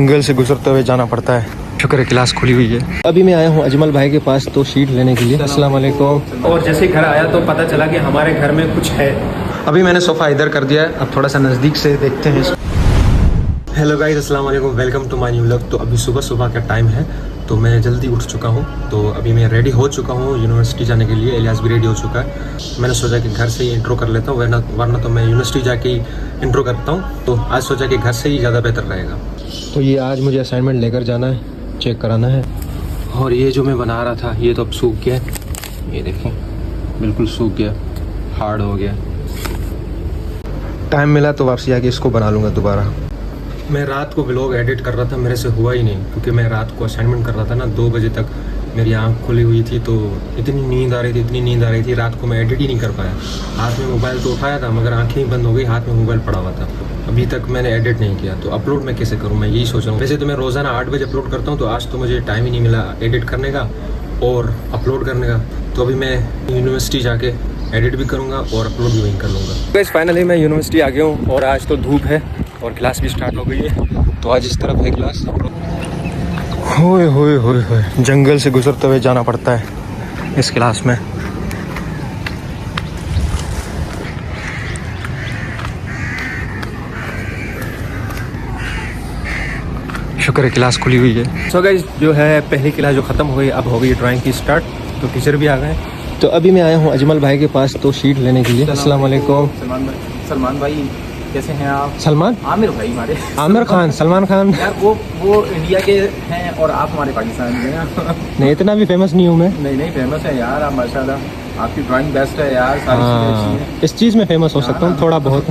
जंगल से गुजरते हुए जाना पड़ता है। शुक्र है क्लास खुली हुई है। अभी मैं आया हूँ अजमल भाई के पास तो शीट लेने के लिए। अस्सलाम वालेकुम। और जैसे घर आया तो पता चला कि हमारे घर में कुछ है। अभी मैंने सोफ़ा इधर कर दिया है, अब थोड़ा सा नज़दीक से देखते हैं। हेलो गाइस, अस्सलाम वालेकुम, welcome to my new vlog. तो अभी सुबह का टाइम है, तो मैं जल्दी उठ चुका हूँ। तो अभी मैं रेडी हो चुका हूँ यूनिवर्सिटी जाने के लिए। इलियास भी रेडी हो चुका है। मैंने सोचा कि घर से ही इंट्रो कर लेता हूँ, वरना तो मैं यूनिवर्सिटी जाके ही इंट्रो करता हूँ। तो आज सोचा कि घर से ही ज़्यादा बेहतर रहेगा। तो ये आज मुझे असाइनमेंट लेकर जाना है, चेक कराना है। और ये जो मैं बना रहा था ये तो अब सूख गया। ये देखें, बिल्कुल सूख गया, हार्ड हो गया। टाइम मिला तो वापसी आके इसको बना लूँगा दोबारा। मैं रात को व्लॉग एडिट कर रहा था, मेरे से हुआ ही नहीं, क्योंकि मैं रात को असाइनमेंट कर रहा था ना। 2 बजे तक मेरी आँख खुली हुई थी, तो इतनी नींद आ रही थी रात को मैं एडिट ही नहीं कर पाया। हाथ में मोबाइल तो उठाया था, मगर आँखें ही बंद हो गई, हाथ में मोबाइल पड़ा हुआ था। अभी तक मैंने एडिट नहीं किया, तो अपलोड मैं कैसे करूँ, मैं यही सोच रहा हूँ। वैसे तो मैं रोज़ाना 8 बजे अपलोड करता हूँ, तो आज तो मुझे टाइम ही नहीं मिला एडिट करने का और अपलोड करने का। तो अभी मैं यूनिवर्सिटी जाके एडिट भी करूँगा और अपलोड भी वहीं कर लूँगा। गाइस फाइनली मैं यूनिवर्सिटी आ गया हूँ और आज तो धूप है और क्लास भी स्टार्ट हो गई है। तो आज इस तरफ है क्लास। होए जंगल से गुजरते हुए जाना पड़ता है इस क्लास में। शुक्र है क्लास खुली हुई है। सो गाइस, जो है पहली क्लास जो ख़त्म हो गई, अब हो गई ड्राइंग की स्टार्ट। तो टीचर भी आ गए। तो अभी मैं आया हूँ अजमल भाई के पास तो शीट लेने के लिए। अस्सलाम वालेकुम। सलमान भाई कैसे हैं आप? सलमान? आमिर भाई हमारे। आमिर खान, सलमान खान यार वो इंडिया के हैं और आप हमारे पाकिस्तान के हैं। नहीं, इतना भी फेमस नहीं हूँ मैं। नहीं फेमस है यार आप, माशाल्लाह आपकी ड्राइंग बेस्ट है यार, सारी चीज़ें अच्छी हैं। इस चीज़ में फेमस हो सकता हूँ थोड़ा बहुत।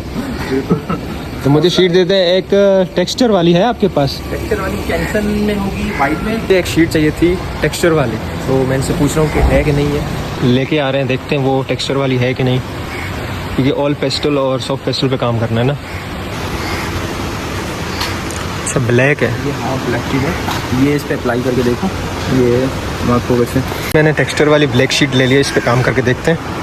तो मुझे शीट देते हैं। एक टेक्सचर वाली है आपके पास? टेक्सचर वाली कैंसन में होगी, वाइट में। एक शीट चाहिए थी टेक्सचर वाली, तो मैं इनसे पूछ रहा हूँ कि है कि नहीं है। लेके आ रहे हैं, देखते हैं वो टेक्सचर वाली है कि नहीं, क्योंकि ऑल पेस्टल और सॉफ्ट पेस्टल पे काम करना है ना। अच्छा, ब्लैक है ये? हाँ ब्लैक शीट है ये, इस पर अप्लाई करके देखो। ये आपको वैसे मैंने टेक्सचर वाली ब्लैक शीट ले लिया, इस पे काम करके देखते हैं।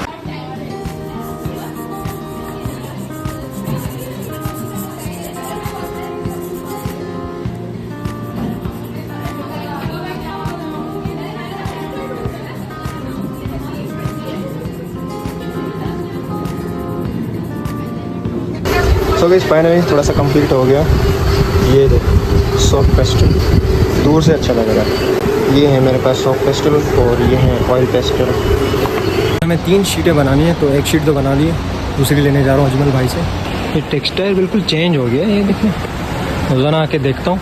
सो गाइस फाइनली थोड़ा सा कंप्लीट हो गया। ये देखो सॉफ्ट पेस्टल, दूर से अच्छा लग रहा है। ये है मेरे पास सॉफ्ट पेस्टल और ये है ऑयल पेस्टल। हमें 3 शीटें बनानी है, तो एक शीट तो बना ली है, दूसरी लेने जा रहा हूँ अजमल भाई से। ये टेक्सटाइल बिल्कुल चेंज हो गया, ये देखिए। रोज़ाना आके देखता हूँ,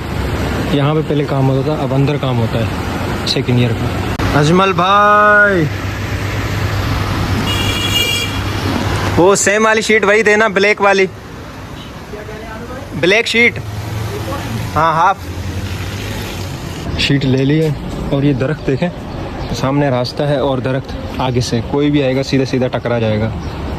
यहाँ पे पहले काम होता था, अब अंदर काम होता है सेकेंड ईयर का। अजमल भाई, वो सेम वाली शीट वही देना, ब्लैक वाली, ब्लैक शीट। हाँ, हाफ शीट ले ली है। और ये दरख्त देखें, सामने रास्ता है और दरख्त आगे से कोई भी आएगा सीधा सीधा टकरा जाएगा।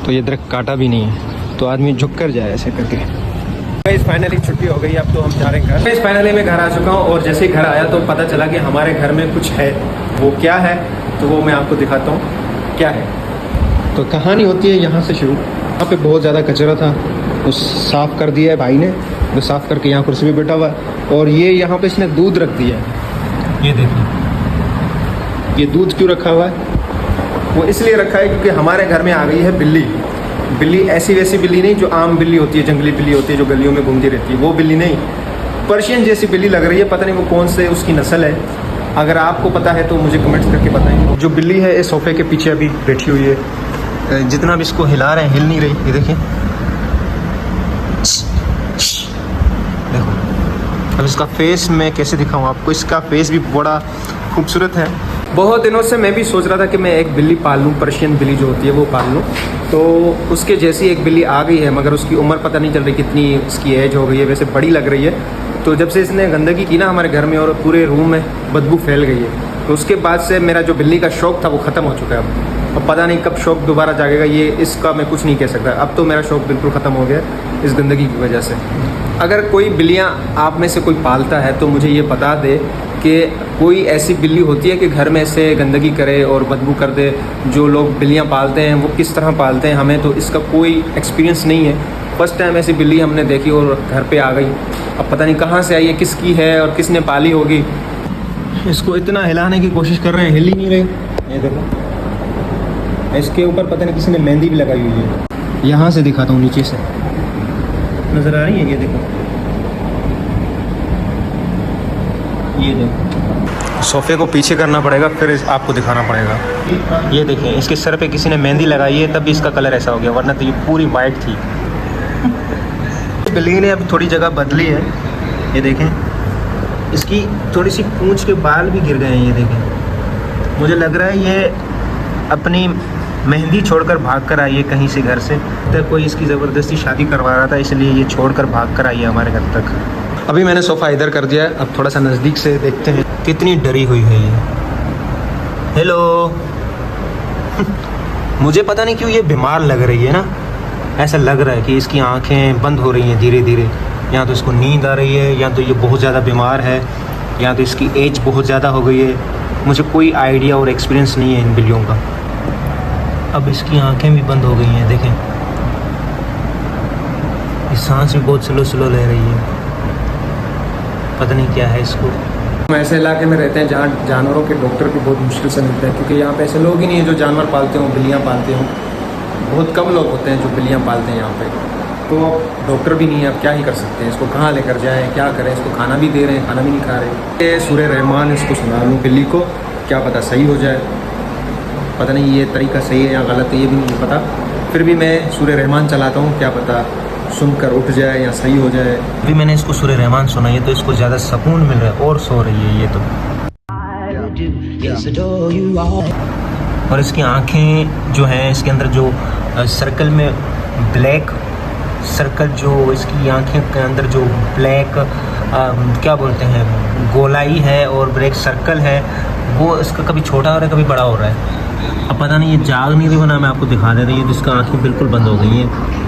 तो ये दरख्त काटा भी नहीं है, तो आदमी झुक कर जाए ऐसे करके। गाइस फाइनली छुट्टी हो गई, अब तो हम जा रहे हैं घर। गाइस फाइनली मैं घर आ चुका हूँ और जैसे ही घर आया तो पता चला कि हमारे घर में कुछ है। वो क्या है तो वो मैं आपको दिखाता हूँ क्या है। तो कहानी होती है यहाँ से शुरू। यहाँ पे बहुत ज़्यादा कचरा था, तो साफ़ कर दिया है भाई ने। तो साफ़ करके यहाँ कुर्सी पे बैठा हुआ है और ये यहाँ पे इसने दूध रख दिया है। ये देखिए, ये दूध क्यों रखा हुआ है? वो इसलिए रखा है क्योंकि हमारे घर में आ गई है बिल्ली। बिल्ली ऐसी वैसी बिल्ली नहीं, जो आम बिल्ली होती है, जंगली बिल्ली होती है जो गलियों में घूमती रहती है, वो बिल्ली नहीं। पर्शियन जैसी बिल्ली लग रही है, पता नहीं वो कौन से उसकी नस्ल है। अगर आपको पता है तो मुझे कमेंट्स करके बताएं। जो बिल्ली है इस सोफे के पीछे अभी बैठी हुई है। जितना भी इसको हिला रहे हैं हिल नहीं रही। ये देखिए, देखो। अब इसका फेस मैं कैसे दिखाऊं आपको, इसका फेस भी बड़ा खूबसूरत है। बहुत दिनों से मैं भी सोच रहा था कि मैं एक बिल्ली पाल लूँ, पर्शियन बिल्ली जो होती है वो पाल लूँ। तो उसके जैसी एक बिल्ली आ गई है, मगर उसकी उम्र पता नहीं चल रही कितनी इसकी एज हो गई है। वैसे बड़ी लग रही है। तो जब से इसने गंदगी की ना हमारे घर में और पूरे रूम में बदबू फैल गई है, तो उसके बाद से मेरा जो बिल्ली का शौक़ था वो ख़त्म हो चुका है। अब पता नहीं कब शौक़ दोबारा जागेगा, ये इसका मैं कुछ नहीं कह सकता। अब तो मेरा शौक़ बिल्कुल ख़त्म हो गया इस गंदगी की वजह से। अगर कोई बिल्लियाँ आप में से कोई पालता है तो मुझे ये बता दे कि कोई ऐसी बिल्ली होती है कि घर में ऐसे गंदगी करे और बदबू कर दे। जो लोग बिल्लियाँ पालते हैं वो किस तरह पालते हैं, हमें तो इसका कोई एक्सपीरियंस नहीं है। फर्स्ट टाइम ऐसी बिल्ली हमने देखी और घर पे आ गई। अब पता नहीं कहाँ से आई है, किसकी है और किसने पाली होगी। इसको इतना हिलाने की कोशिश कर रहे हैं, हिल ही नहीं रहे। ये देखो, इसके ऊपर पता नहीं किसी ने मेहंदी भी लगाई हुई है। यहाँ से दिखाता हूँ, नीचे से नज़र आ रही है, ये देखो, ये देखो। सोफे को पीछे करना पड़ेगा, फिर आपको दिखाना पड़ेगा। ये देखें, इसके सर पे किसी ने मेहंदी लगाई है, तब भी इसका कलर ऐसा हो गया, वरना तो ये पूरी वाइट थी। बिल्ली ने अब थोड़ी जगह बदली है। ये देखें, इसकी थोड़ी सी पूंछ के बाल भी गिर गए हैं। ये देखें, मुझे लग रहा है ये अपनी मेहंदी छोड़कर भाग कर आई है कहीं से घर से, तो कोई इसकी ज़बरदस्ती शादी करवा रहा था, इसलिए ये छोड़कर भाग कर आई है हमारे घर तक। अभी मैंने सोफ़ा इधर कर दिया है, अब थोड़ा सा नज़दीक से देखते हैं कितनी डरी हुई है ये। हेलो। मुझे पता नहीं क्यों ये बीमार लग रही है ना, ऐसा लग रहा है कि इसकी आंखें बंद हो रही हैं धीरे धीरे। या तो इसको नींद आ रही है, या तो ये बहुत ज़्यादा बीमार है, या तो इसकी एज बहुत ज़्यादा हो गई है। मुझे कोई आइडिया और एक्सपीरियंस नहीं है इन बिल्लियों का। अब इसकी आंखें भी बंद हो गई हैं, देखें, ये सांस भी बहुत स्लो स्लो ले रही है। पता नहीं क्या है इसको। हम ऐसे इलाके में रहते हैं जहाँ जानवरों के डॉक्टर भी बहुत मुश्किल से मिलते हैं, क्योंकि यहाँ पे ऐसे लोग ही नहीं हैं जो जानवर पालते हों, बिल्लियाँ पालते हों। बहुत कम लोग होते हैं जो बिल्लियाँ पालते हैं यहाँ पे, तो अब डॉक्टर भी नहीं है। अब क्या ही कर सकते हैं, इसको कहाँ लेकर जाएँ, क्या करें। इसको खाना भी दे रहे हैं, खाना भी नहीं खा रहे। ये सूरह रहमान इसको सुना लूँ बिल्ली को, क्या पता सही हो जाए। पता नहीं ये तरीका सही है या गलत है, ये भी नहीं पता। फिर भी मैं सूरह रहमान चलाता हूँ, क्या पता सुनकर उठ जाए या सही हो जाए। अभी मैंने इसको सूरह रहमान सुनाई है तो इसको ज़्यादा सुकून मिल रहा है और सो रही है ये तो। और इसकी आँखें जो हैं, इसके अंदर जो सर्कल में ब्लैक सर्कल, जो इसकी आँखें के अंदर जो ब्लैक क्या बोलते हैं, गोलाई है और ब्लैक सर्कल है, वो इसका कभी छोटा हो रहा है कभी बड़ा हो रहा है। अब पता नहीं ये जाग नहीं रही, वरना मैं आपको दिखा दे रही है जिसका आँखें बिल्कुल बंद हो गई हैं।